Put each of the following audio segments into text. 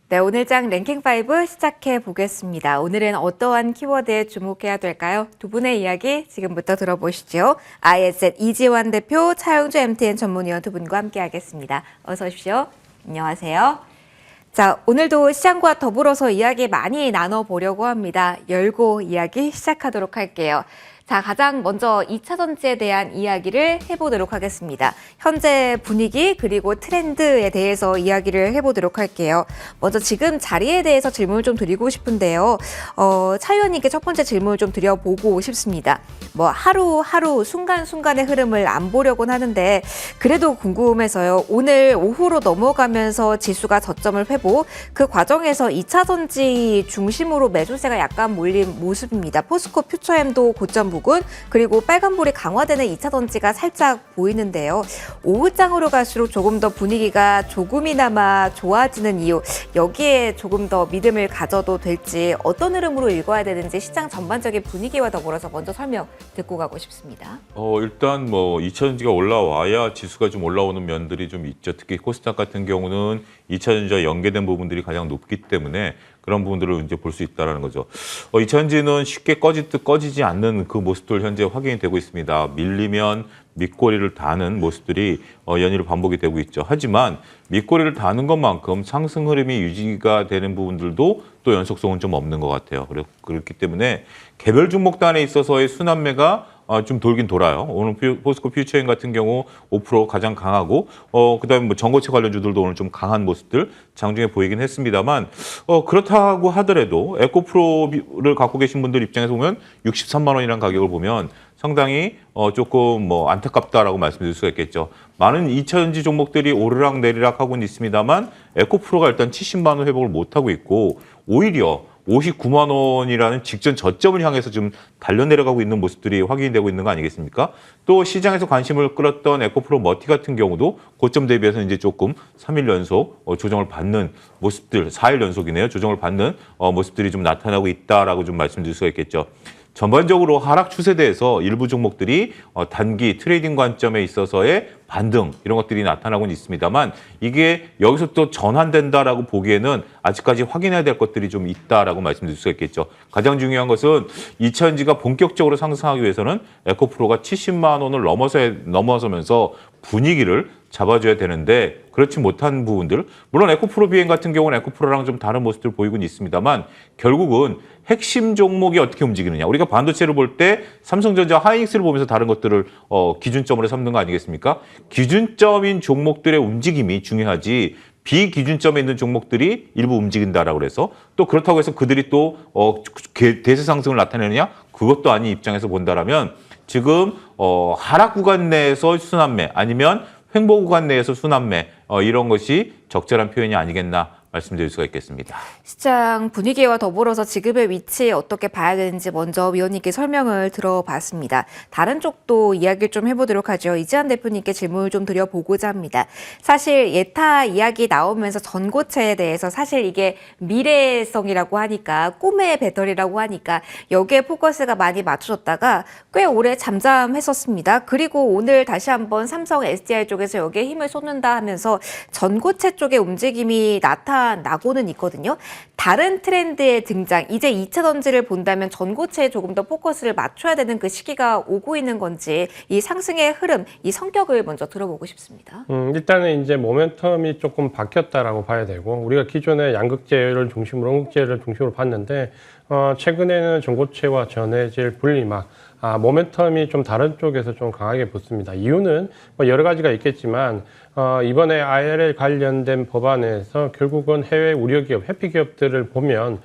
네, 오늘장 랭킹5 시작해 보겠습니다. 오늘은 어떠한 키워드에 주목해야 될까요? 두 분의 이야기 지금부터 들어보시죠. IS의 이지환 대표, 차영주 MTN 전문위원 두 분과 함께 하겠습니다. 어서 오십시오. 안녕하세요. 자, 오늘도 시장과 더불어서 이야기 많이 나눠보려고 합니다. 열고 이야기 시작하도록 할게요. 자, 가장 먼저 2차 전지에 대한 이야기를 해보도록 하겠습니다. 현재 분위기 그리고 트렌드에 대해서 이야기를 해보도록 할게요. 먼저 지금 자리에 대해서 질문을 좀 드리고 싶은데요. 차 의원님께 첫 번째 질문을 좀 드려보고 싶습니다. 뭐 하루하루 순간순간의 흐름을 안 보려고는 하는데 그래도 궁금해서요. 오늘 오후로 넘어가면서 지수가 저점을 회복, 그 과정에서 2차 전지 중심으로 매수세가 약간 몰린 모습입니다. 포스코 퓨처엠도 고점 부근, 그리고 빨간불이 강화되는 2차 전지가 살짝 보이는데요. 오후장으로 갈수록 조금 더 분위기가 조금이나마 좋아지는 이유, 여기에 조금 더 믿음을 가져도 될지, 어떤 흐름으로 읽어야 되는지 시장 전반적인 분위기와 더불어서 먼저 설명 듣고 가고 싶습니다. 일단 뭐 2차 전지가 올라와야 지수가 좀 올라오는 면들이 좀 있죠. 특히 코스닥 같은 경우는 2차 전지와 연계된 부분들이 가장 높기 때문에 그런 부분들을 이제 볼 수 있다는 거죠. 2차 전지는 쉽게 꺼지듯 꺼지지 않는 그 모습들 현재 확인이 되고 있습니다. 밀리면 밑꼬리를 다는 모습들이 연이어 반복이 되고 있죠. 하지만 밑꼬리를 다는 것만큼 상승 흐름이 유지가 되는 부분들도 또 연속성은 좀 없는 것 같아요. 그렇기 때문에 개별 종목단에 있어서의 순환매가 좀 돌긴 돌아요. 오늘 포스코 퓨처엠 같은 경우 5% 가장 강하고, 그다음에 뭐 전고체 관련주들도 오늘 좀 강한 모습들 장중에 보이긴 했습니다만, 그렇다고 하더라도 에코프로를 갖고 계신 분들 입장에서 보면 63만 원이라는 가격을 보면 상당히 조금 뭐 안타깝다라고 말씀드릴 수가 있겠죠. 많은 2차 전지 종목들이 오르락 내리락 하고는 있습니다만 에코프로가 일단 70만 원 회복을 못 하고 있고 오히려 59만 원이라는 직전 저점을 향해서 좀 달려내려가고 있는 모습들이 확인이 되고 있는 거 아니겠습니까? 또 시장에서 관심을 끌었던 에코프로 머티 같은 경우도 고점 대비해서 이제 조금 3일 연속 조정을 받는 모습들, 4일 연속이네요. 조정을 받는 모습들이 좀 나타나고 있다라고 좀 말씀드릴 수가 있겠죠. 전반적으로 하락 추세대에서 일부 종목들이 단기 트레이딩 관점에 있어서의 반등 이런 것들이 나타나고는 있습니다만 이게 여기서 또 전환된다라고 보기에는 아직까지 확인해야 될 것들이 좀 있다라고 말씀드릴 수가 있겠죠. 가장 중요한 것은 2차 전지가 본격적으로 상승하기 위해서는 에코프로가 70만 원을 넘어서면서 분위기를 잡아줘야 되는데 그렇지 못한 부분들, 물론 에코프로 비행 같은 경우는 에코프로랑 좀 다른 모습들 보이고는 있습니다만 결국은 핵심 종목이 어떻게 움직이느냐. 우리가 반도체를 볼 때 삼성전자, 하이닉스를 보면서 다른 것들을 기준점으로 삼는 거 아니겠습니까? 기준점인 종목들의 움직임이 중요하지 비기준점에 있는 종목들이 일부 움직인다라고 해서 또 그렇다고 해서 그들이 또 대세 상승을 나타내느냐? 그것도 아닌 입장에서 본다라면 지금 하락 구간 내에서 순환매 아니면 횡보 구간 내에서 순환매 이런 것이 적절한 표현이 아니겠나 말씀드릴 수가 있겠습니다. 시장 분위기와 더불어서 지금의 위치 어떻게 봐야 되는지 먼저 위원님께 설명을 들어봤습니다. 다른 쪽도 이야기를 좀 해보도록 하죠. 이지환 대표님께 질문을 좀 드려보고자 합니다. 사실 예타 이야기 나오면서 전고체에 대해서 사실 이게 미래성이라고 하니까 꿈의 배터리라고 하니까 여기에 포커스가 많이 맞춰졌다가 꽤 오래 잠잠했었습니다. 그리고 오늘 다시 한번 삼성 SDI 쪽에서 여기에 힘을 쏟는다 하면서 전고체 쪽의 움직임이 나고는 있거든요. 다른 트렌드의 등장, 이제 2차 전지를 본다면 전고체에 조금 더 포커스를 맞춰야 되는 그 시기가 오고 있는 건지 이 상승의 흐름, 이 성격을 먼저 들어보고 싶습니다. 일단은 이제 모멘텀이 조금 바뀌었다라고 봐야 되고 우리가 기존에 양극재를 중심으로 음극재를 중심으로 봤는데 최근에는 전고체와 전해질 분리막 모멘텀이 좀 다른 쪽에서 좀 강하게 붙습니다. 이유는 뭐 여러 가지가 있겠지만 이번에 IRA 관련된 법안에서 결국은 해외 우려기업, 회피 기업들을 보면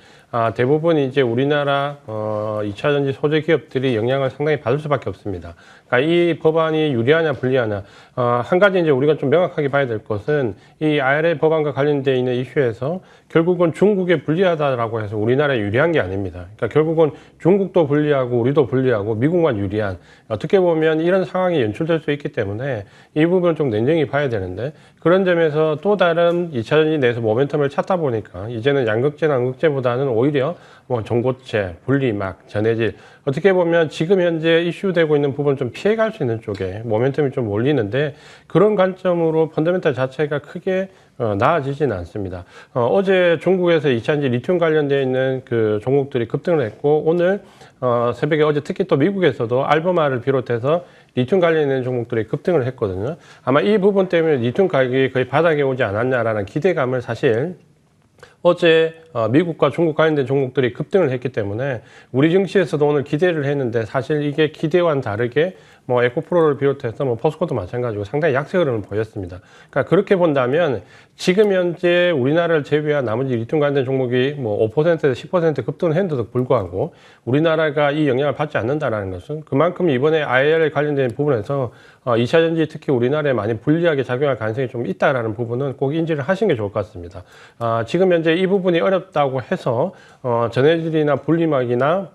대부분 이제 우리나라 2차 전지 소재 기업들이 영향을 상당히 받을 수밖에 없습니다. 그러니까 이 법안이 유리하냐 불리하냐. 한 가지 이제 우리가 좀 명확하게 봐야 될 것은 이 IRA 법안과 관련되어 있는 이슈에서 결국은 중국에 불리하다라고 해서 우리나라에 유리한 게 아닙니다. 그러니까 결국은 중국도 불리하고 우리도 불리하고 미국만 유리한, 어떻게 보면 이런 상황이 연출될 수 있기 때문에 이 부분을 좀 냉정히 봐야 되는데, 그런 점에서 또 다른 2차 전지 내에서 모멘텀을 찾다 보니까 이제는 양극재나 음극재보다는 오히려 뭐 전고체, 분리막, 전해질, 어떻게 보면 지금 현재 이슈되고 있는 부분을 좀 피해갈 수 있는 쪽에 모멘텀이 좀 몰리는데, 그런 관점으로 펀더멘탈 자체가 크게 나아지지는 않습니다. 어제 중국에서 2차전지 리튬 관련되어 있는 그 종목들이 급등을 했고 오늘 새벽에 어제 특히 또 미국에서도 알베마를 비롯해서 리튬 관련 있는 종목들이 급등을 했거든요. 아마 이 부분 때문에 리튬 가격이 거의 바닥에 오지 않았냐라는 기대감을 사실 어제 미국과 중국 관련된 종목들이 급등을 했기 때문에 우리 증시에서도 오늘 기대를 했는데 사실 이게 기대와는 다르게 뭐 에코프로를 비롯해서 뭐 포스코도 마찬가지고 상당히 약세 흐름을 보였습니다. 그러니까 그렇게 본다면 지금 현재 우리나라를 제외한 나머지 리튬 관련된 종목이 뭐 5%에서 10% 급등을 했는데도 불구하고 우리나라가 이 영향을 받지 않는다라는 것은 그만큼 이번에 IRA 관련된 부분에서 2차 전지 특히 우리나라에 많이 불리하게 작용할 가능성이 좀 있다라는 부분은 꼭 인지를 하시는 게 좋을 것 같습니다. 지금 현재 이 부분이 어렵다고 해서 전해질이나 분리막이나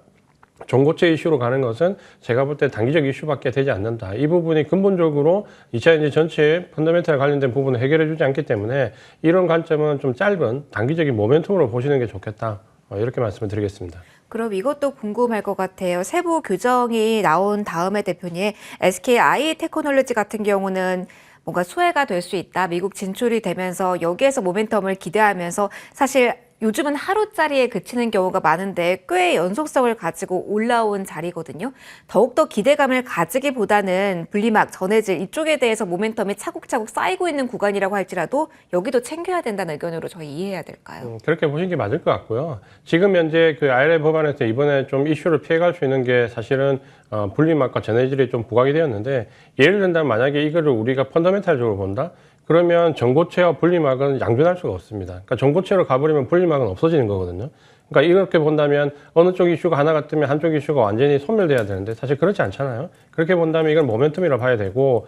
종고체 이슈로 가는 것은 제가 볼 때 단기적 이슈밖에 되지 않는다. 이 부분이 근본적으로 2차 전지 전체의 펀더멘탈 관련된 부분을 해결해 주지 않기 때문에 이런 관점은 좀 짧은 단기적인 모멘텀으로 보시는 게 좋겠다. 이렇게 말씀을 드리겠습니다. 그럼 이것도 궁금할 것 같아요. 세부 규정이 나온 다음에 대표님, SKI 테크놀로지 같은 경우는 뭔가 수혜가 될 수 있다. 미국 진출이 되면서 여기에서 모멘텀을 기대하면서 사실 요즘은 하루짜리에 그치는 경우가 많은데 꽤 연속성을 가지고 올라온 자리거든요. 더욱더 기대감을 가지기보다는 분리막, 전해질 이쪽에 대해서 모멘텀이 차곡차곡 쌓이고 있는 구간이라고 할지라도 여기도 챙겨야 된다는 의견으로 저희 이해해야 될까요? 그렇게 보시는 게 맞을 것 같고요. 지금 현재 그 IRA 법안에서 이번에 좀 이슈를 피해갈 수 있는 게 사실은 분리막과 전해질이 좀 부각이 되었는데 예를 든다면 만약에 이거를 우리가 펀더멘탈적으로 본다? 그러면 전고체와 분리막은 양존할 수가 없습니다. 그러니까 전고체로 가버리면 분리막은 없어지는 거거든요. 그러니까 이렇게 본다면 어느 쪽 이슈가 하나가 뜨면 한쪽 이슈가 완전히 소멸돼야 되는데 사실 그렇지 않잖아요. 그렇게 본다면 이건 모멘텀이라고 봐야 되고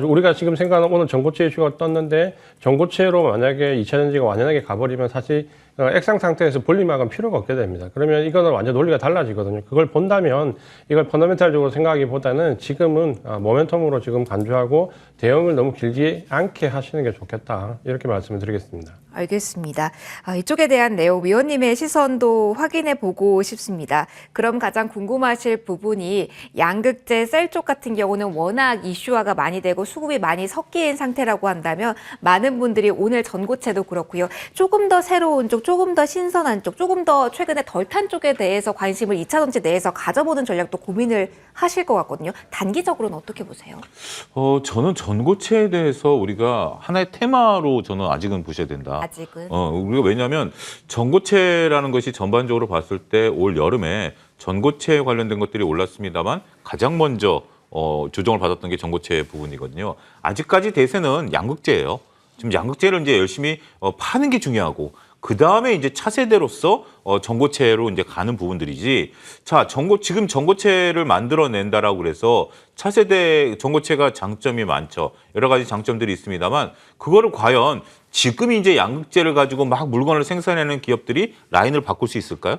우리가 지금 생각하는 오늘 전고체 이슈가 떴는데 전고체로 만약에 2차 전지가 완연하게 가버리면 사실 액상 상태에서 분리막은 필요가 없게 됩니다. 그러면 이거는 완전 논리가 달라지거든요. 그걸 본다면 이걸 펀더멘탈적으로 생각하기보다는 지금은 모멘텀으로 지금 간주하고 대응을 너무 길지 않게 하시는 게 좋겠다. 이렇게 말씀을 드리겠습니다. 알겠습니다. 이쪽에 대한 내용 위원님의 시선도 확인해 보고 싶습니다. 그럼 가장 궁금하실 부분이 양극재 셀 쪽 같은 경우는 워낙 이슈화가 많이 되고 수급이 많이 섞인 상태라고 한다면 많은 분들이 오늘 전고체도 그렇고요. 조금 더 새로운 쪽, 조금 더 신선한 쪽, 조금 더 최근에 덜 탄 쪽에 대해서 관심을 2차 전지 내에서 가져보는 전략도 고민을 하실 것 같거든요. 단기적으로는 어떻게 보세요? 저는 전고체에 대해서 우리가 하나의 테마로 저는 아직은 보셔야 된다. 아직은. 우리가 왜냐하면 전고체라는 것이 전반적으로 봤을 때 올 여름에 전고체에 관련된 것들이 올랐습니다만 가장 먼저 조정을 받았던 게 전고체 부분이거든요. 아직까지 대세는 양극재예요. 지금 양극재를 이제 열심히 파는 게 중요하고 그 다음에 이제 차세대로서 전고체로 이제 가는 부분들이지. 자, 지금 전고체를 만들어낸다라고 그래서 차세대 전고체가 장점이 많죠. 여러 가지 장점들이 있습니다만 그거를 과연 지금 이제 양극재를 가지고 막 물건을 생산하는 기업들이 라인을 바꿀 수 있을까요?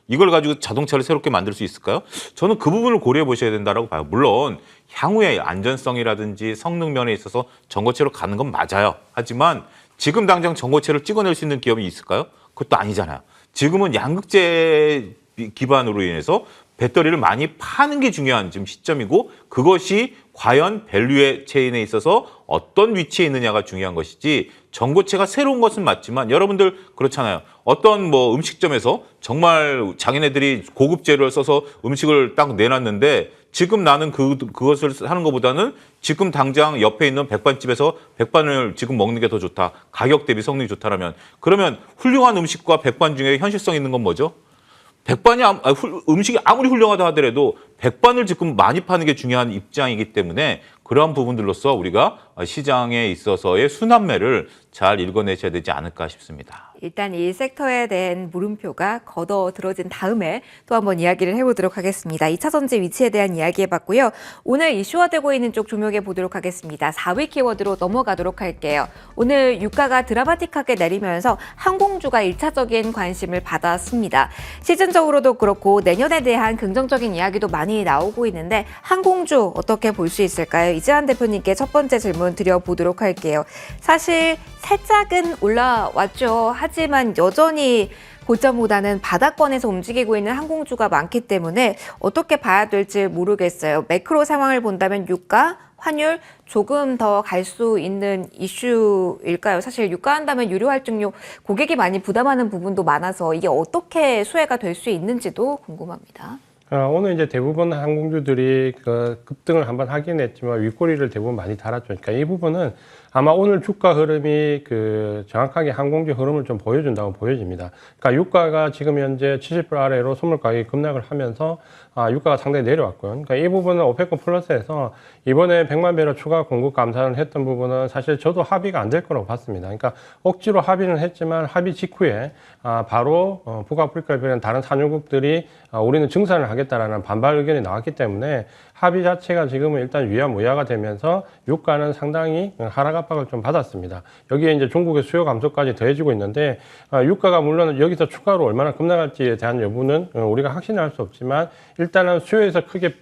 이걸 가지고 자동차를 새롭게 만들 수 있을까요? 저는 그 부분을 고려해 보셔야 된다고 봐요. 물론 향후에 안전성이라든지 성능 면에 있어서 전고체로 가는 건 맞아요. 하지만 지금 당장 전고체를 찍어낼 수 있는 기업이 있을까요? 그것도 아니잖아요. 지금은 양극재 기반으로 인해서 배터리를 많이 파는 게 중요한 지금 시점이고 그것이 과연 밸류의 체인에 있어서 어떤 위치에 있느냐가 중요한 것이지 전고체가 새로운 것은 맞지만 여러분들 그렇잖아요. 어떤 뭐 음식점에서 정말 자기네들이 고급 재료를 써서 음식을 딱 내놨는데 지금 나는 그것을 하는 것보다는 지금 당장 옆에 있는 백반집에서 백반을 지금 먹는 게 더 좋다. 가격 대비 성능이 좋다라면 그러면 훌륭한 음식과 백반 중에 현실성 있는 건 뭐죠? 음식이 아무리 훌륭하다 하더라도 백반을 지금 많이 파는 게 중요한 입장이기 때문에 그러한 부분들로서 우리가 시장에 있어서의 순환매를 잘 읽어내셔야 되지 않을까 싶습니다. 일단 이 섹터에 대한 물음표가 걷어 들어진 다음에 또 한번 이야기를 해보도록 하겠습니다. 2차 전지 위치에 대한 이야기 해봤고요. 오늘 이슈화되고 있는 쪽 조명해 보도록 하겠습니다. 4위 키워드로 넘어가도록 할게요. 오늘 유가가 드라마틱하게 내리면서 항공주가 1차적인 관심을 받았습니다. 시즌적으로도 그렇고 내년에 대한 긍정적인 이야기도 많이 나오고 있는데 항공주 어떻게 볼 수 있을까요? 이재환 대표님께 첫 번째 질문 드려보도록 할게요. 사실 살짝은 올라왔죠. 하지만 여전히 고점보다는 바닥권에서 움직이고 있는 항공주가 많기 때문에 어떻게 봐야 될지 모르겠어요. 매크로 상황을 본다면 유가, 환율 조금 더 갈 수 있는 이슈일까요? 사실 유가한다면 유료 할증료 고객이 많이 부담하는 부분도 많아서 이게 어떻게 수혜가 될 수 있는지도 궁금합니다. 오늘 이제 대부분 항공주들이 그 급등을 한번 하긴 했지만 윗꼬리를 대부분 많이 달았죠. 그러니까 이 부분은 아마 오늘 주가 흐름이 그 정확하게 항공주 흐름을 좀 보여준다고 보여집니다. 그러니까 유가가 지금 현재 70불 아래로 선물 가격이 급락을 하면서 유가가 상당히 내려왔고요. 그러니까 이 부분은 오페크 플러스에서 이번에 100만 배럴 추가 공급 감산을 했던 부분은 사실 저도 합의가 안 될 거라고 봤습니다. 그러니까 억지로 합의는 했지만 합의 직후에 바로 북아프리카에 다른 산유국들이 우리는 증산을 하겠다라는 반발 의견이 나왔기 때문에 합의 자체가 지금은 일단 유야무야가 되면서 유가는 상당히 하락 압박을 좀 받았습니다. 여기에 이제 중국의 수요 감소까지 더해지고 있는데 유가가 물론 여기서 추가로 얼마나 급락할지에 대한 여부는 우리가 확신할 수 없지만 일단은 수요에서 크게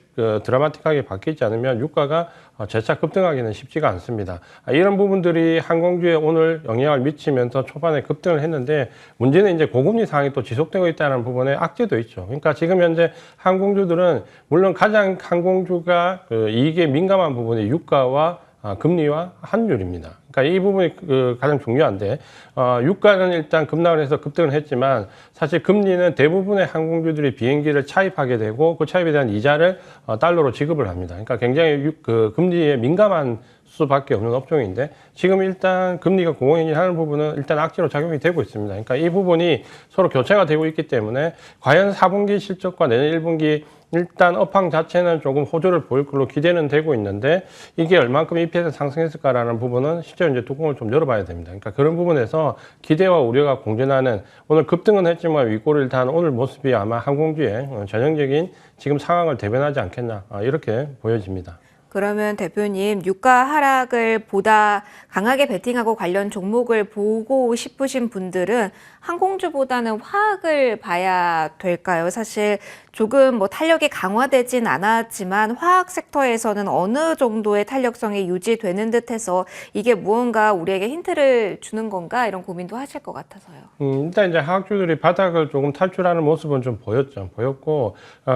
드라마틱하게 바뀌지 않으면 유가가 재차 급등하기는 쉽지가 않습니다. 이런 부분들이 항공주에 오늘 영향을 미치면서 초반에 급등을 했는데 문제는 이제 고금리 상황이 또 지속되고 있다는 부분에 악재도 있죠. 그러니까 지금 현재 항공주들은 물론 가장 항공주가 이익에 민감한 부분이 유가와 금리와 환율입니다. 그러니까 이 부분이 가장 중요한데 유가는 일단 급락을 해서 급등을 했지만 사실 금리는 대부분의 항공주들이 비행기를 차입하게 되고 그 차입에 대한 이자를 달러로 지급을 합니다. 그러니까 굉장히 금리에 민감한 수밖에 없는 업종인데 지금 일단 금리가 공공연히 부분은 일단 악재로 작용이 되고 있습니다. 그러니까 이 부분이 서로 교차가 되고 있기 때문에 과연 4분기 실적과 내년 1분기 일단 업황 자체는 조금 호조를 보일 걸로 기대는 되고 있는데 이게 얼만큼 EPS 상승했을까라는 부분은 실제 이제 뚜껑을 좀 열어봐야 됩니다. 그러니까 그런 부분에서 기대와 우려가 공존하는 오늘 급등은 했지만 윗골을 단 오늘 모습이 아마 항공주의 전형적인 지금 상황을 대변하지 않겠나 이렇게 보여집니다. 그러면 대표님 유가 하락을 보다 강하게 베팅하고 관련 종목을 보고 싶으신 분들은 항공주보다는 화학을 봐야 될까요? 사실 조금 뭐 탄력이 강화되진 않았지만 화학 섹터에서는 어느 정도의 탄력성이 유지되는 듯해서 이게 무언가 우리에게 힌트를 주는 건가 이런 고민도 하실 것 같아서요. 일단 이제 화학주들이 바닥을 조금 탈출하는 모습은 좀 보였고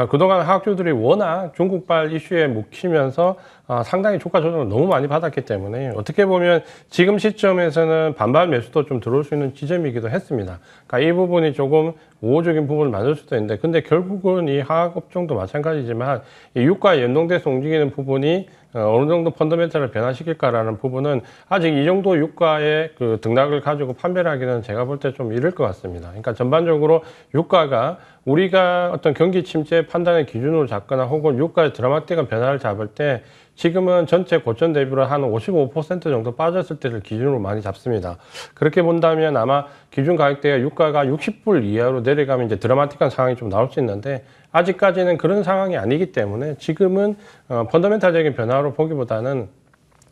그동안 화학주들이 워낙 중국발 이슈에 묵히면서 상당히 주가 조정을 너무 많이 받았기 때문에 어떻게 보면 지금 시점에서는 반발 매수도 좀 들어올 수 있는 지점이기도 했습니다. 그러니까 이 부분이 조금 우호적인 부분을 만들 수도 있는데 근데 결국은 이 화학업종도 마찬가지지만 이 유가에 연동돼서 움직이는 부분이 어느 정도 펀더멘탈을 변화시킬까라는 부분은 아직 이 정도 유가의 그 등락을 가지고 판매를 하기는 제가 볼 때 좀 이를 것 같습니다. 그러니까 전반적으로 유가가 우리가 어떤 경기 침체 판단의 기준으로 잡거나 혹은 유가의 드라마틱한 변화를 잡을 때 지금은 전체 고점 대비로 한 55% 정도 빠졌을 때를 기준으로 많이 잡습니다. 그렇게 본다면 아마 기준 가격대가 유가가 60불 이하로 내려가면 이제 드라마틱한 상황이 좀 나올 수 있는데 아직까지는 그런 상황이 아니기 때문에 지금은 펀더멘탈적인 변화로 보기보다는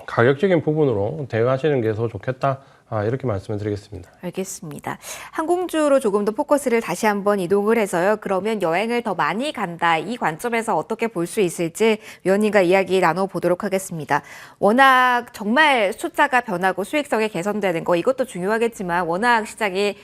가격적인 부분으로 대응하시는 게 더 좋겠다. 이렇게 말씀을 드리겠습니다. 알겠습니다. 항공주로 조금 더 포커스를 다시 한번 이동을 해서요. 그러면 여행을 더 많이 간다. 이 관점에서 어떻게 볼 수 있을지 위원님과 이야기 나눠보도록 하겠습니다. 워낙 정말 숫자가 변하고 수익성이 개선되는 거 이것도 중요하겠지만 워낙 시장이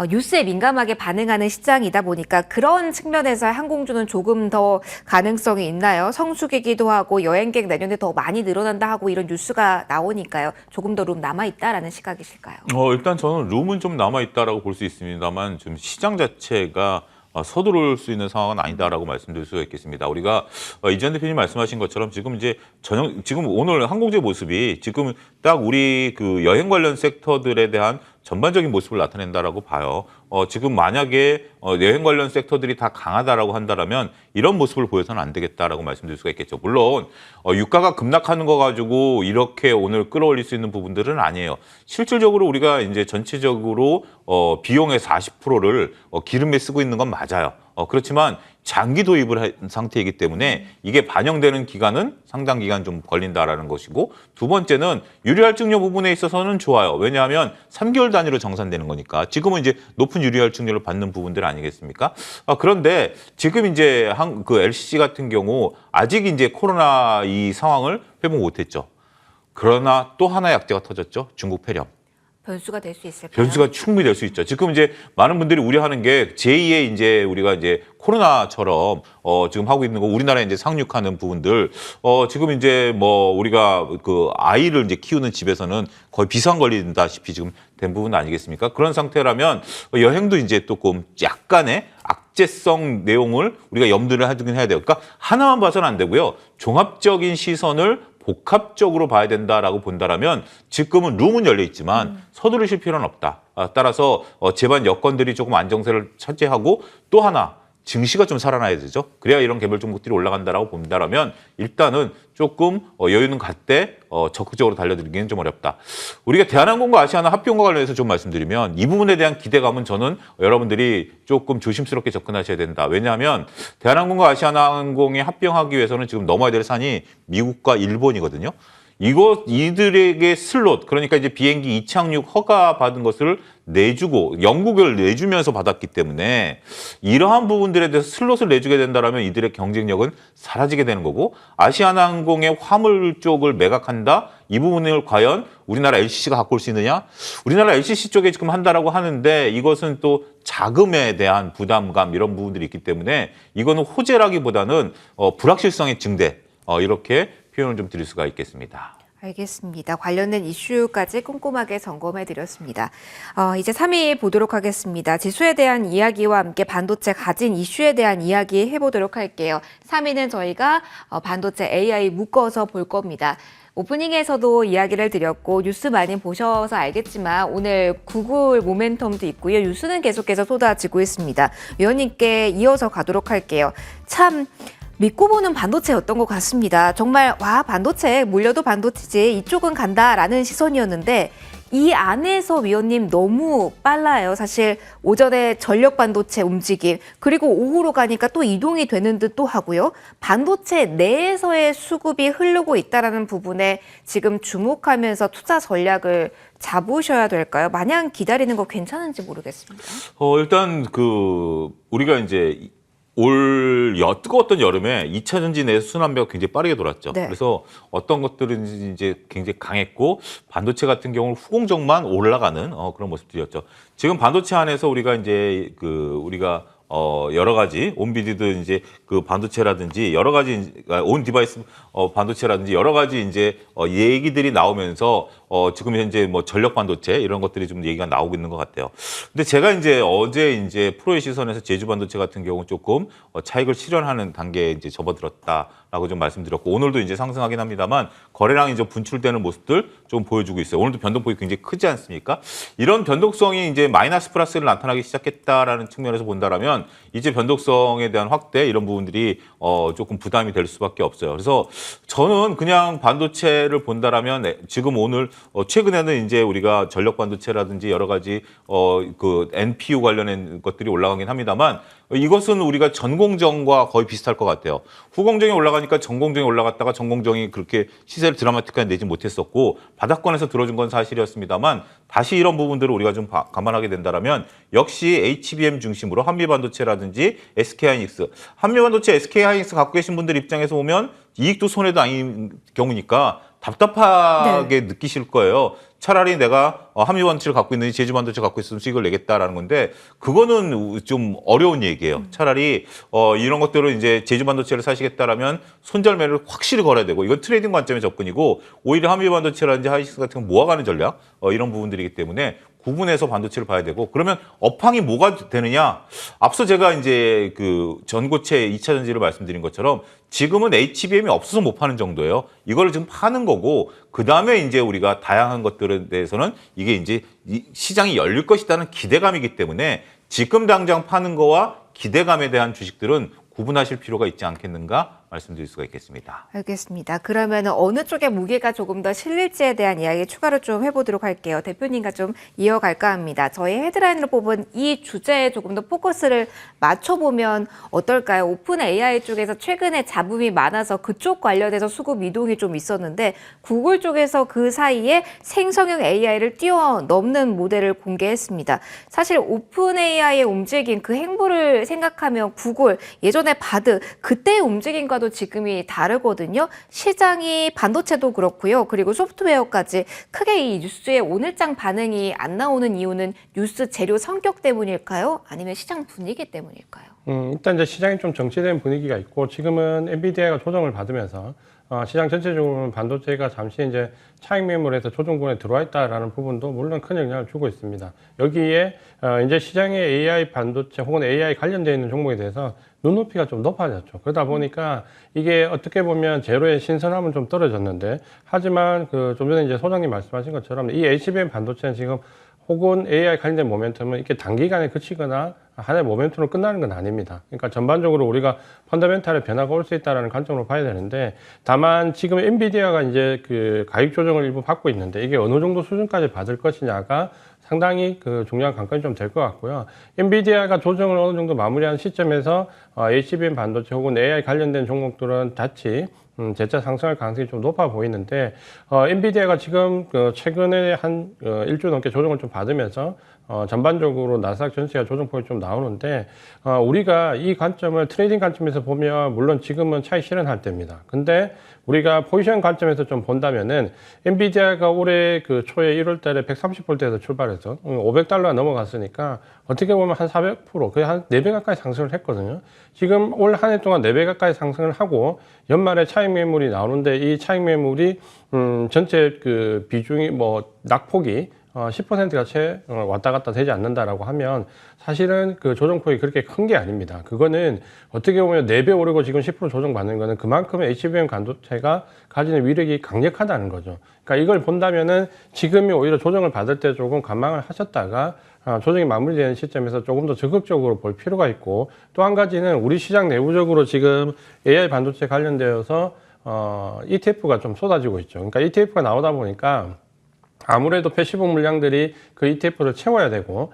뉴스에 민감하게 반응하는 시장이다 보니까 그런 측면에서 항공주는 조금 더 가능성이 있나요? 성수기기도 하고 여행객 내년에 더 많이 늘어난다 하고 이런 뉴스가 나오니까요. 조금 더 룸 남아있다라는 시각이실까요? 일단 저는 룸은 좀 남아있다라고 볼 수 있습니다만 지금 시장 자체가 서두를 수 있는 상황은 아니다라고 말씀드릴 수가 있겠습니다. 우리가 이전 대표님 말씀하신 것처럼 지금 이제 지금 오늘 항공주의 모습이 지금 딱 우리 그 여행 관련 섹터들에 대한 전반적인 모습을 나타낸다라고 봐요. 지금 만약에 여행 관련 섹터들이 다 강하다라고 한다라면 이런 모습을 보여서는 안 되겠다라고 말씀드릴 수가 있겠죠. 물론 유가가 급락하는 거 가지고 이렇게 오늘 끌어올릴 수 있는 부분들은 아니에요. 실질적으로 우리가 이제 전체적으로 비용의 40%를 기름에 쓰고 있는 건 맞아요. 그렇지만 장기 도입을 한 상태이기 때문에 이게 반영되는 기간은 상당 기간 좀 걸린다라는 것이고 두 번째는 유리할증료 부분에 있어서는 좋아요. 왜냐하면 3개월 단위로 정산되는 거니까 지금은 이제 높은 유리할증료를 받는 부분들 아니겠습니까? 그런데 지금 이제 그 LCC 같은 경우 아직 이제 코로나 이 상황을 회복 못했죠. 그러나 또 하나의 악재가 터졌죠. 중국 폐렴. 변수가 될 수 있을까요? 변수가 충분히 될 수 있죠. 지금 이제 많은 분들이 우려하는 게 제2의 이제 우리가 이제 코로나처럼 지금 하고 있는 거 우리나라에 이제 상륙하는 부분들 지금 이제 뭐 우리가 그 아이를 이제 키우는 집에서는 거의 비상 걸린다시피 지금 된 부분 아니겠습니까? 그런 상태라면 여행도 이제 조금 약간의 악재성 내용을 우리가 염두를 하긴 해야 돼요. 그러니까 하나만 봐서는 안 되고요. 종합적인 시선을 복합적으로 봐야 된다라고 본다라면 지금은 룸은 열려 있지만 서두르실 필요는 없다. 따라서 재반 여건들이 조금 안정세를 차지하고 또 하나 증시가 좀 살아나야 되죠. 그래야 이런 개별 종목들이 올라간다라고 본다라면 일단은 조금 여유는 갖되 적극적으로 달려들기는 좀 어렵다. 우리가 대한항공과 아시아나 합병과 관련해서 좀 말씀드리면 이 부분에 대한 기대감은 저는 여러분들이 조금 조심스럽게 접근하셔야 된다. 왜냐하면 대한항공과 아시아나항공이 합병하기 위해서는 지금 넘어야 될 산이 미국과 일본이거든요. 이들에게 슬롯, 그러니까 이제 비행기 이착륙 허가 받은 것을 내주고 영국을 내주면서 받았기 때문에 이러한 부분들에 대해서 슬롯을 내주게 된다면 이들의 경쟁력은 사라지게 되는 거고 아시아나항공의 화물 쪽을 매각한다? 이 부분을 과연 우리나라 LCC가 갖고 올 수 있느냐? 우리나라 LCC 쪽에 지금 한다라고 하는데 이것은 또 자금에 대한 부담감 이런 부분들이 있기 때문에 이거는 호재라기보다는 불확실성의 증대 이렇게 표현을 좀 드릴 수가 있겠습니다. 알겠습니다. 관련된 이슈까지 꼼꼼하게 점검해 드렸습니다. 이제 3위 보도록 하겠습니다. 지수에 대한 이야기와 함께 반도체 가진 이슈에 대한 이야기 해보도록 할게요. 3위는 저희가 반도체 AI 묶어서 볼 겁니다. 오프닝에서도 이야기를 드렸고 뉴스 많이 보셔서 알겠지만 오늘 구글 모멘텀도 있고요. 뉴스는 계속해서 쏟아지고 있습니다. 위원님께 이어서 가도록 할게요. 참 믿고 보는 반도체였던 것 같습니다. 정말 와 반도체 물려도 반도체지 이쪽은 간다라는 시선이었는데 이 안에서 위원님 너무 빨라요. 사실 오전에 전력 반도체 움직임 그리고 오후로 가니까 또 이동이 되는 듯도 하고요. 반도체 내에서의 수급이 흐르고 있다는 부분에 지금 주목하면서 투자 전략을 잡으셔야 될까요? 마냥 기다리는 거 괜찮은지 모르겠습니다. 일단 우리가 이제 뜨거웠던 여름에 2차 전지 내에서 순환매가 굉장히 빠르게 돌았죠. 네. 그래서 어떤 것들은 이제 굉장히 강했고 반도체 같은 경우는 후공정만 올라가는 그런 모습들이었죠. 지금 반도체 안에서 우리가 이제 우리가 여러 가지 온비디드 이제 그 반도체라든지 여러 가지 온 디바이스 반도체라든지 여러 가지 이제 얘기들이 나오면서 지금 현재 뭐 전력 반도체 이런 것들이 좀 얘기가 나오고 있는 것 같아요. 근데 제가 이제 어제 이제 프로의 시선에서 제주 반도체 같은 경우 조금 차익을 실현하는 단계에 이제 접어들었다라고 좀 말씀드렸고 오늘도 이제 상승하긴 합니다만 거래량이 좀 분출되는 모습들 좀 보여주고 있어요. 오늘도 변동폭이 굉장히 크지 않습니까? 이런 변동성이 이제 마이너스 플러스를 나타나기 시작했다라는 측면에서 본다라면 이제 변동성에 대한 확대 이런 부분들이 조금 부담이 될 수밖에 없어요. 그래서 저는 그냥 반도체를 본다라면 지금 오늘 최근에는 이제 우리가 전력 반도체라든지 여러 가지 그 NPU 관련된 것들이 올라가긴 합니다만 이것은 우리가 전공정과 거의 비슷할 것 같아요. 후공정이 올라가니까 전공정이 올라갔다가 전공정이 그렇게 시세를 드라마틱하게 내지 못했었고 바닥권에서 들어준 건 사실이었습니다만 다시 이런 부분들을 우리가 좀 감안하게 된다면 역시 HBM 중심으로 한미반도체라든지 SK하이닉스 한미반도체 SK하이닉스 갖고 계신 분들 입장에서 보면 이익도 손해도 아닌 경우니까 답답하게 느끼실 거예요. 차라리 내가 한미반도체를 갖고 있는 제주반도체 갖고 있으면 수익을 내겠다라는 건데 그거는 좀 어려운 얘기예요. 차라리 이런 것들을 이제 제주반도체를 사시겠다라면 손절매를 확실히 걸어야 되고 이건 트레이딩 관점의 접근이고 오히려 한미반도체라든지 하이닉스 같은 거 모아가는 전략 이런 부분들이기 때문에 구분해서 반도체를 봐야 되고 그러면 업황이 뭐가 되느냐? 앞서 제가 이제 그 전고체 2차 전지를 말씀드린 것처럼 지금은 HBM이 없어서 못 파는 정도예요. 이걸 지금 파는 거고 그다음에 이제 우리가 다양한 것들에 대해서는 이게 이제 시장이 열릴 것이라는 기대감이기 때문에 지금 당장 파는 거와 기대감에 대한 주식들은 구분하실 필요가 있지 않겠는가 말씀드릴 수가 있겠습니다. 알겠습니다. 그러면 어느 쪽에 무게가 조금 더 실릴지에 대한 이야기 추가로 좀 해보도록 할게요. 대표님과 좀 이어갈까 합니다. 저희 헤드라인으로 뽑은 이 주제에 조금 더 포커스를 맞춰보면 어떨까요? 오픈 AI 쪽에서 최근에 잡음이 많아서 그쪽 관련해서 수급 이동이 좀 있었는데 구글 쪽에서 그 사이에 생성형 AI를 뛰어넘는 모델을 공개했습니다. 사실 오픈 AI의 움직임 그 행보를 생각하면 구글 예전에 바드 그때의 움직임과도 분야마다도 지금이 다르거든요. 시장이 반도체도 그렇고요. 그리고 소프트웨어까지 크게 이 뉴스에 오늘장 반응이 안 나오는 이유는 뉴스 재료 성격 때문일까요? 아니면 시장 분위기 때문일까요? 일단 이제 시장이 좀 정체된 분위기가 있고 지금은 엔비디아가 조정을 받으면서 시장 전체적으로는 반도체가 잠시 이제 차익 매물에서 조정권에 들어와 있다라는 부분도 물론 큰 영향을 주고 있습니다. 여기에 이제 시장의 AI 반도체 혹은 AI 관련되어 있는 종목에 대해서 눈높이가 좀 높아졌죠. 그러다 보니까 이게 어떻게 보면 제로의 신선함은 좀 떨어졌는데 하지만 그 좀 전에 이제 소장님 말씀하신 것처럼 이 HBM 반도체는 지금 혹은 AI 관련된 모멘텀은 이렇게 단기간에 그치거나 하나의 모멘텀으로 끝나는 건 아닙니다. 그러니까 전반적으로 우리가 펀더멘탈의 변화가 올 수 있다는 관점으로 봐야 되는데 다만 지금 엔비디아가 이제 그 가격 조정을 일부 받고 있는데 이게 어느 정도 수준까지 받을 것이냐가 상당히 그 중요한 관건이 좀 될 것 같고요. 엔비디아가 조정을 어느 정도 마무리한 시점에서 HBM 반도체 혹은 AI 관련된 종목들은 자칫 재차 상승할 가능성이 좀 높아 보이는데 엔비디아가 지금 최근에 한 일주 넘게 조정을 좀 받으면서 전반적으로 나스닥 전체가 조정폭이 좀 나오는데 우리가 이 관점을 트레이딩 관점에서 보면 물론 지금은 차익 실현할 때입니다. 근데 우리가 포지션 관점에서 좀 본다면은 엔비디아가 올해 그 초에 1월 달에 130불대에서 출발해서 $500가 넘어갔으니까 어떻게 보면 한 400%, 거의 한 4배 가까이 상승을 했거든요. 지금 올 한 해 동안 4배 가까이 상승을 하고 연말에 차익 매물이 나오는데 이 차익 매물이 전체 그 비중이 뭐 낙폭이 10%가 채 왔다 갔다 되지 않는다라고 하면 사실은 그 조정폭이 그렇게 큰 게 아닙니다. 그거는 어떻게 보면 4배 오르고 지금 10% 조정받는 거는 그만큼 HBM 반도체가 가지는 위력이 강력하다는 거죠. 그러니까 이걸 본다면은 지금이 오히려 조정을 받을 때 조금 관망을 하셨다가 조정이 마무리되는 시점에서 조금 더 적극적으로 볼 필요가 있고 또 한 가지는 우리 시장 내부적으로 지금 AI 반도체 관련되어서 ETF가 좀 쏟아지고 있죠. 그러니까 ETF가 나오다 보니까 아무래도 패시브 물량들이 그 ETF를 채워야 되고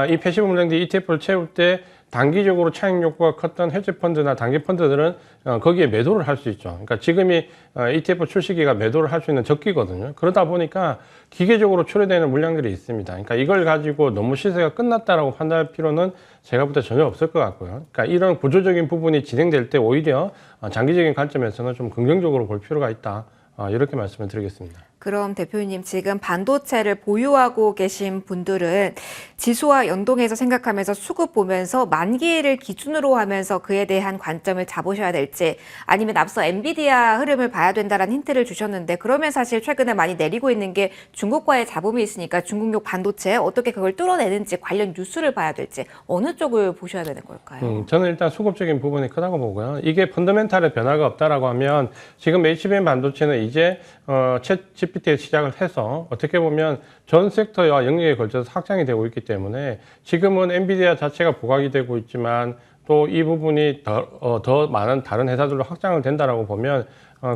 이 패시브 물량들이 ETF를 채울 때 단기적으로 차익 욕구가 컸던 헤지 펀드나 단기 펀드들은 거기에 매도를 할 수 있죠. 그러니까 지금이 ETF 출시기가 매도를 할 수 있는 적기거든요. 그러다 보니까 기계적으로 출회되는 물량들이 있습니다. 그러니까 이걸 가지고 너무 시세가 끝났다라고 판단할 필요는 제가 볼 때 전혀 없을 것 같고요. 그러니까 이런 구조적인 부분이 진행될 때 오히려 장기적인 관점에서는 좀 긍정적으로 볼 필요가 있다. 이렇게 말씀을 드리겠습니다. 그럼 대표님 지금 반도체를 보유하고 계신 분들은 지수와 연동해서 생각하면서 수급 보면서 만기를 기준으로 하면서 그에 대한 관점을 잡으셔야 될지 아니면 앞서 엔비디아 흐름을 봐야 된다는 힌트를 주셨는데 그러면 사실 최근에 많이 내리고 있는 게 중국과의 잡음이 있으니까 중국용 반도체 어떻게 그걸 뚫어내는지 관련 뉴스를 봐야 될지 어느 쪽을 보셔야 되는 걸까요? 저는 일단 수급적인 부분이 크다고 보고요. 이게 펀더멘탈의 변화가 없다라고 하면 지금 HBM 반도체는 이제 챗 GPT에 시작을 해서 어떻게 보면 전 섹터와 영역에 걸쳐서 확장이 되고 있기 때문에 지금은 엔비디아 자체가 부각이 되고 있지만 또 이 부분이 더 많은 다른 회사들로 확장을 된다라고 보면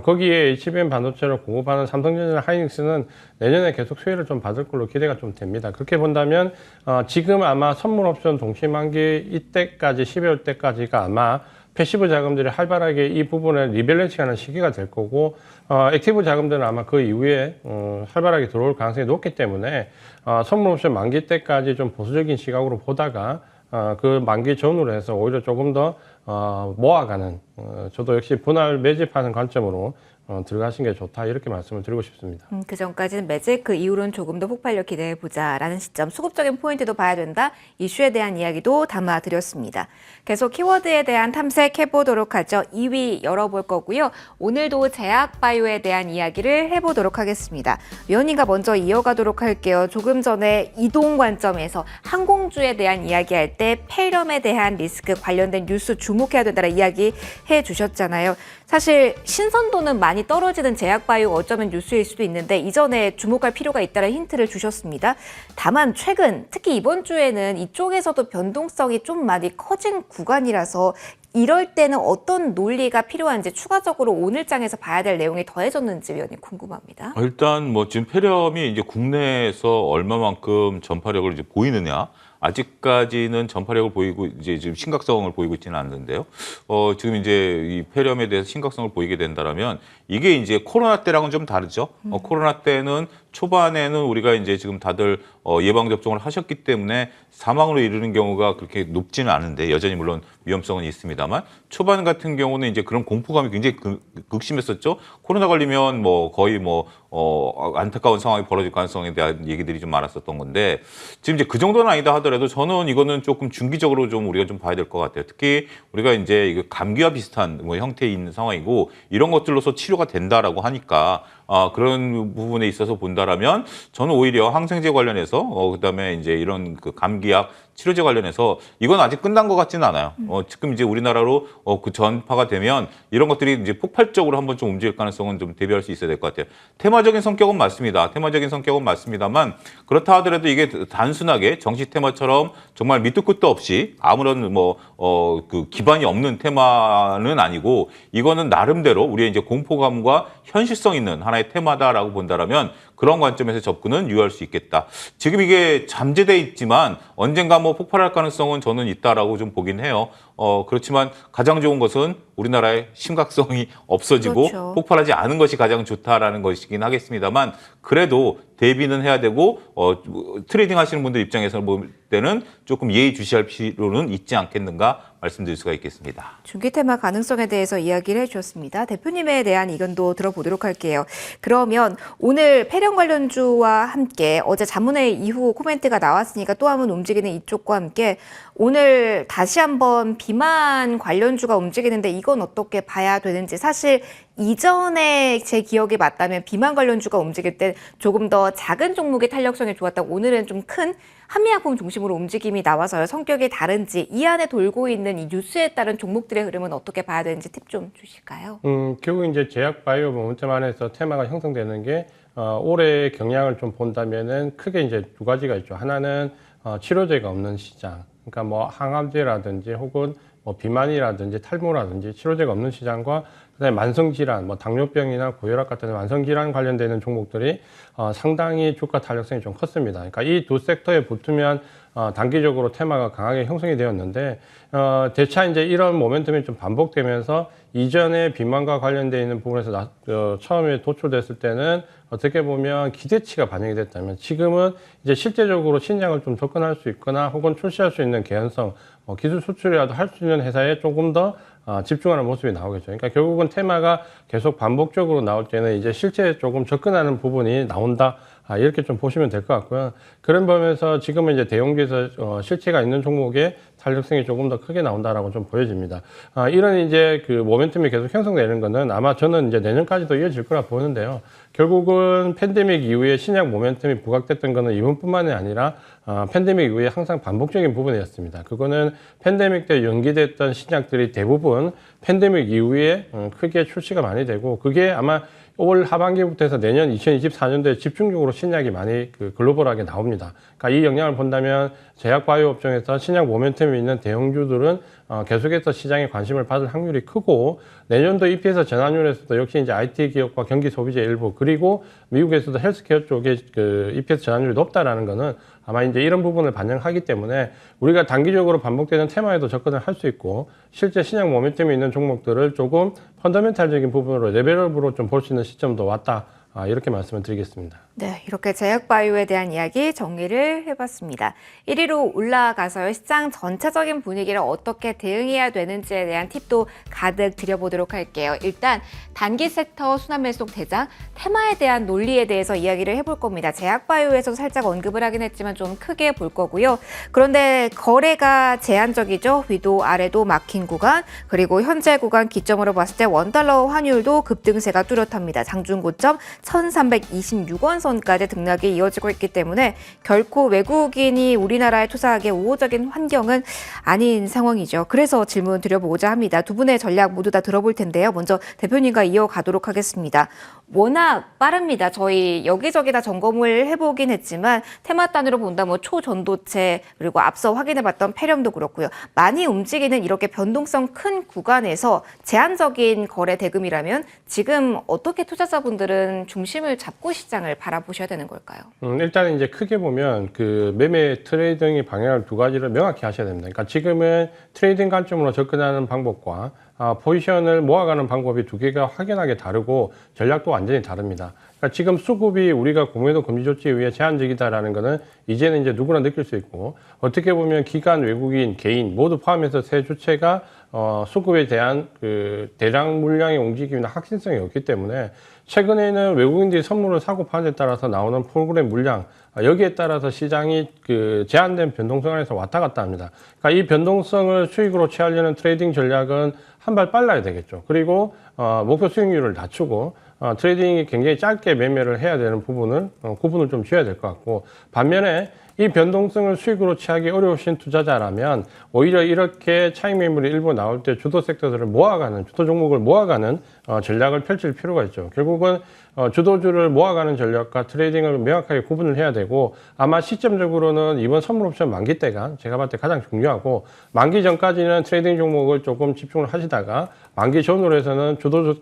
거기에 HBM 반도체를 공급하는 삼성전자나 하이닉스는 내년에 계속 수혜를 좀 받을 걸로 기대가 좀 됩니다. 그렇게 본다면 지금 아마 선물 옵션 동시만기 이때까지 12월 때까지가 아마 패시브 자금들이 활발하게 이 부분을 리밸런싱하는 시기가 될 거고 액티브 자금들은 아마 그 이후에 활발하게 들어올 가능성이 높기 때문에 선물 옵션 만기 때까지 좀 보수적인 시각으로 보다가 그 만기 전후로 해서 오히려 조금 더 모아가는 저도 역시 분할 매집하는 관점으로 들어가신 게 좋다 이렇게 말씀을 드리고 싶습니다. 그 전까지는 매직, 그 이후로는 조금 더 폭발력 기대해보자라는 시점, 수급적인 포인트도 봐야 된다. 이슈에 대한 이야기도 담아드렸습니다. 계속 키워드에 대한 탐색해보도록 하죠. 2위 열어볼 거고요. 오늘도 제약바이오에 대한 이야기를 해보도록 하겠습니다. 위원님과 먼저 이어가도록 할게요. 조금 전에 이동 관점에서 항공주에 대한 이야기할 때 폐렴에 대한 리스크 관련된 뉴스 주목해야 된다는 이야기 해주셨잖아요. 사실 신선도는 많이 떨어지는 제약바이오 어쩌면 뉴스일 수도 있는데 이전에 주목할 필요가 있다는 힌트를 주셨습니다. 다만 최근 특히 이번 주에는 이쪽에서도 변동성이 좀 많이 커진 구간이라서 이럴 때는 어떤 논리가 필요한지 추가적으로 오늘장에서 봐야 될 내용이 더해졌는지 위원님 궁금합니다. 일단 뭐 지금 폐렴이 이제 국내에서 얼마만큼 전파력을 이제 보이느냐. 아직까지는 전파력을 보이고 이제 지금 심각성을 보이고 있지는 않는데요. 지금 이제 이 폐렴에 대해서 심각성을 보이게 된다라면 이게 이제 코로나 때랑은 좀 다르죠. 코로나 때는 초반에는 우리가 이제 지금 다들 예방 접종을 하셨기 때문에 사망으로 이르는 경우가 그렇게 높지는 않은데 여전히 물론 위험성은 있습니다만 초반 같은 경우는 이제 그런 공포감이 굉장히 극심했었죠. 코로나 걸리면 뭐 거의 안타까운 상황이 벌어질 가능성에 대한 얘기들이 좀 많았었던 건데 지금 이제 그 정도는 아니다 하더라도 저는 이거는 조금 중기적으로 좀 우리가 좀 봐야 될 것 같아요. 특히 우리가 이제 이거 감기와 비슷한 뭐 형태에 있는 상황이고 이런 것들로서 치료가 된다라고 하니까 그런 부분에 있어서 본다라면 저는 오히려 항생제 관련해서 그다음에 이제 이런 그 감기약 치료제 관련해서 이건 아직 끝난 것 같지는 않아요. 지금 이제 우리나라로 그 전파가 되면 이런 것들이 이제 폭발적으로 한번 좀 움직일 가능성은 좀 대비할 수 있어야 될 것 같아요. 테마적인 성격은 맞습니다. 테마적인 성격은 맞습니다만 그렇다 하더라도 이게 단순하게 정치 테마처럼 정말 밑도 끝도 없이 아무런 그 기반이 없는 테마는 아니고 이거는 나름대로 우리의 이제 공포감과 현실성 있는 하나의 테마다라고 본다라면 그런 관점에서 접근은 유효할 수 있겠다. 지금 이게 잠재돼 있지만 언젠가 뭐 폭발할 가능성은 저는 있다라고 좀 보긴 해요. 그렇지만 가장 좋은 것은 우리나라의 심각성이 없어지고 그렇죠. 폭발하지 않은 것이 가장 좋다라는 것이긴 하겠습니다만 그래도 대비는 해야 되고 트레이딩 하시는 분들 입장에서 볼 때는 조금 예의주시할 필요는 있지 않겠는가 말씀드릴 수가 있겠습니다. 중기 테마 가능성에 대해서 이야기를 해주셨습니다. 대표님에 대한 의견도 들어보도록 할게요. 그러면 오늘 폐렴 관련주와 함께 어제 자문회 이후 코멘트가 나왔으니까 또 한 번 움직이는 이쪽과 함께 오늘 다시 한번 비만 관련주가 움직이는데 이건 어떻게 봐야 되는지 사실 이전에 제 기억에 맞다면 비만 관련주가 움직일 때 조금 더 작은 종목의 탄력성이 좋았다고 오늘은 좀 큰 한미약품 중심으로 움직임이 나와서요. 성격이 다른지 이 안에 돌고 있는 이 뉴스에 따른 종목들의 흐름은 어떻게 봐야 되는지 팁 좀 주실까요? 결국 이제 제약 바이오 모멘텀 안에서 테마가 형성되는 게 올해 경향을 좀 본다면은 크게 이제 두 가지가 있죠. 하나는 치료제가 없는 시장. 그러니까 뭐 항암제라든지 혹은 뭐 비만이라든지 탈모라든지 치료제가 없는 시장과 그다음에 만성질환, 뭐 당뇨병이나 고혈압 같은 만성질환 관련되는 종목들이 상당히 주가 탄력성이 좀 컸습니다. 그러니까 이 두 섹터에 붙으면 단기적으로 테마가 강하게 형성이 되었는데 대차 이제 이런 모멘텀이 좀 반복되면서 이전에 비만과 관련되어 있는 부분에서 처음에 도출됐을 때는 어떻게 보면 기대치가 반영이 됐다면 지금은 이제 실제적으로 신약을 좀 접근할 수 있거나 혹은 출시할 수 있는 개연성, 기술 수출이라도 할 수 있는 회사에 조금 더 집중하는 모습이 나오겠죠. 그러니까 결국은 테마가 계속 반복적으로 나올 때는 이제 실제 조금 접근하는 부분이 나온다. 이렇게 좀 보시면 될 것 같고요. 그런 점에서 지금은 이제 대형주에서 실체가 있는 종목의 탄력성이 조금 더 크게 나온다라고 좀 보여집니다. 이런 이제 그 모멘텀이 계속 형성되는 거는 아마 저는 이제 내년까지도 이어질 거라 보는데요. 결국은 팬데믹 이후에 신약 모멘텀이 부각됐던 거는 이번뿐만이 아니라 팬데믹 이후에 항상 반복적인 부분이었습니다. 그거는 팬데믹 때 연기됐던 신약들이 대부분 팬데믹 이후에 크게 출시가 많이 되고 그게 아마 올 하반기부터 해서 내년 2024년도에 집중적으로 신약이 많이 글로벌하게 나옵니다. 그러니까 이 영향을 본다면 제약 바이오 업종에서 신약 모멘텀이 있는 대형주들은 계속해서 시장에 관심을 받을 확률이 크고 내년도 EPS 전환율에서도 역시 이제 IT 기업과 경기 소비재 일부 그리고 미국에서도 헬스케어 쪽에 그 EPS 전환율이 높다라는 거는 아마 이제 이런 부분을 반영하기 때문에 우리가 단기적으로 반복되는 테마에도 접근을 할 수 있고 실제 신약 모멘텀이 있는 종목들을 조금 펀더멘탈적인 부분으로 레벨업으로 좀 볼 수 있는 시점도 왔다. 이렇게 말씀을 드리겠습니다. 네, 이렇게 제약바이오에 대한 이야기 정리를 해봤습니다. 1위로 올라가서 시장 전체적인 분위기를 어떻게 대응해야 되는지에 대한 팁도 가득 드려보도록 할게요. 일단 단기 섹터 순환매수록 대장 테마에 대한 논리에 대해서 이야기를 해볼 겁니다. 제약바이오에서 살짝 언급을 하긴 했지만 좀 크게 볼 거고요. 그런데 거래가 제한적이죠. 위도 아래도 막힌 구간 그리고 현재 구간 기점으로 봤을 때 원달러 환율도 급등세가 뚜렷합니다. 장중 고점 1326원 선까지 등락이 이어지고 있기 때문에 결코 외국인이 우리나라에 투자하기에 우호적인 환경은 아닌 상황이죠. 그래서 질문 드려보고자 합니다. 두 분의 전략 모두 다 들어볼 텐데요. 먼저 대표님과 이어가도록 하겠습니다. 워낙 빠릅니다. 저희 여기저기 다 점검을 해보긴 했지만 테마 단위로 본다 뭐 초전도체 그리고 앞서 확인해봤던 폐렴도 그렇고요. 많이 움직이는 이렇게 변동성 큰 구간에서 제한적인 거래 대금이라면 지금 어떻게 투자자분들은 중심을 잡고 시장을 바라보셔야 되는 걸까요? 일단 이제 크게 보면 그 매매 트레이딩의 방향을 두 가지를 명확히 하셔야 됩니다. 그러니까 지금은 트레이딩 관점으로 접근하는 방법과 포지션을 모아가는 방법이 두 개가 확연하게 다르고 전략도 완전히 다릅니다. 그러니까 지금 수급이 우리가 공매도 금지 조치에 의해 제한적이다라는 것은 이제는 이제 누구나 느낄 수 있고, 어떻게 보면 기관, 외국인, 개인 모두 포함해서 세 주체가 수급에 대한 그 대량 물량의 움직임이나 확신성이 없기 때문에 최근에는 외국인들이 선물을 사고 파는데 따라서 나오는 프로그램 물량, 여기에 따라서 시장이 그 제한된 변동성 안에서 왔다 갔다 합니다. 그러니까 이 변동성을 수익으로 취하려는 트레이딩 전략은 한 발 빨라야 되겠죠. 그리고 목표 수익률을 낮추고 트레이딩이 굉장히 짧게 매매를 해야 되는 부분은 구분을 좀 지어야 될 것 같고, 반면에 이 변동성을 수익으로 취하기 어려우신 투자자라면 오히려 이렇게 차익 매물이 일부 나올 때 주도 섹터들을 모아가는, 주도 종목을 모아가는 전략을 펼칠 필요가 있죠. 결국은 주도주를 모아가는 전략과 트레이딩을 명확하게 구분을 해야 되고, 아마 시점적으로는 이번 선물옵션 만기 때가 제가 봤을 때 가장 중요하고, 만기 전까지는 트레이딩 종목을 조금 집중을 하시다가 만기 전후로 해서는 주도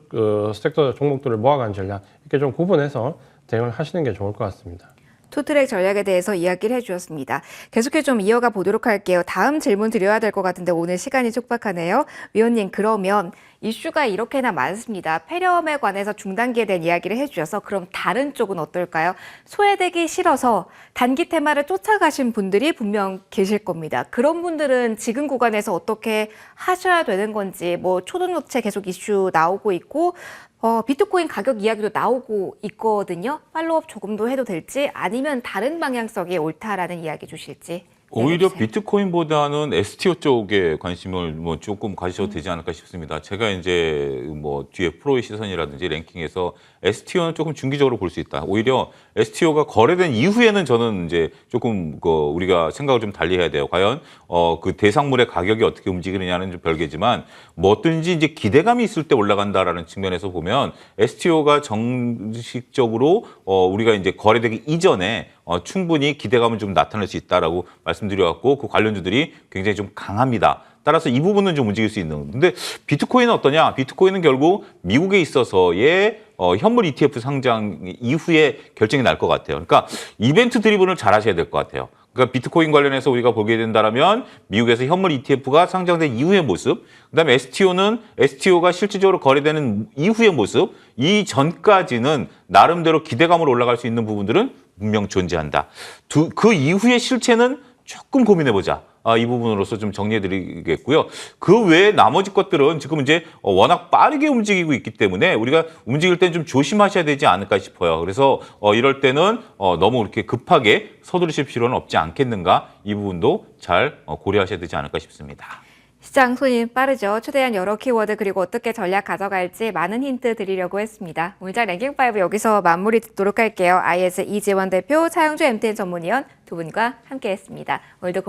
섹터 종목들을 모아가는 전략, 이렇게 좀 구분해서 대응을 하시는 게 좋을 것 같습니다. 투트랙 전략에 대해서 이야기를 해주셨습니다. 계속해서 좀 이어가 보도록 할게요. 다음 질문 드려야 될 것 같은데 오늘 시간이 촉박하네요. 위원님, 그러면 이슈가 이렇게나 많습니다. 폐렴에 관해서 중단기에 대한 이야기를 해주셔서 그럼 다른 쪽은 어떨까요? 소외되기 싫어서 단기 테마를 쫓아가신 분들이 분명 계실 겁니다. 그런 분들은 지금 구간에서 어떻게 하셔야 되는 건지, 뭐 초등학생 계속 이슈 나오고 있고, 비트코인 가격 이야기도 나오고 있거든요. 팔로우업 조금 더 해도 될지, 아니면 다른 방향성이 옳다라는 이야기 주실지. 오히려 얘기해주세요. 비트코인보다는 STO 쪽에 관심을 뭐 조금 가지셔도 되지 않을까 싶습니다. 제가 이제 뭐 뒤에 프로의 시선이라든지 랭킹에서 STO는 조금 중기적으로 볼 수 있다. 오히려 STO가 거래된 이후에는 저는 이제 조금 우리가 생각을 좀 달리 해야 돼요. 과연 그 대상물의 가격이 어떻게 움직이느냐는 좀 별개지만, 뭐든지 이제 기대감이 있을 때 올라간다라는 측면에서 보면 STO가 정식적으로 우리가 이제 거래되기 이전에 충분히 기대감을 좀 나타낼 수 있다라고 말씀드려갖고, 그 관련주들이 굉장히 좀 강합니다. 따라서 이 부분은 좀 움직일 수 있는. 근데 비트코인은 어떠냐? 비트코인은 결국 미국에 있어서의 현물 ETF 상장 이후에 결정이 날 것 같아요. 그러니까 이벤트 드리븐을 잘 하셔야 될 것 같아요. 그러니까 비트코인 관련해서 우리가 보게 된다면 미국에서 현물 ETF가 상장된 이후의 모습, 그다음에 STO가 실질적으로 거래되는 이후의 모습, 이 전까지는 나름대로 기대감으로 올라갈 수 있는 부분들은 분명 존재한다. 그 이후의 실체는 조금 고민해보자. 이 부분으로서 좀 정리해드리겠고요. 그 외에 나머지 것들은 지금 이제 워낙 빠르게 움직이고 있기 때문에 우리가 움직일 땐 좀 조심하셔야 되지 않을까 싶어요. 그래서 이럴 때는 너무 이렇게 급하게 서두르실 필요는 없지 않겠는가, 이 부분도 잘 고려하셔야 되지 않을까 싶습니다. 시장 손이 빠르죠. 최대한 여러 키워드 그리고 어떻게 전략 가져갈지 많은 힌트 드리려고 했습니다. 오늘장 랭킹5 여기서 마무리 듣도록 할게요. IS 이지원 대표, 차영주 MTN 전문위원 두 분과 함께했습니다. 오늘도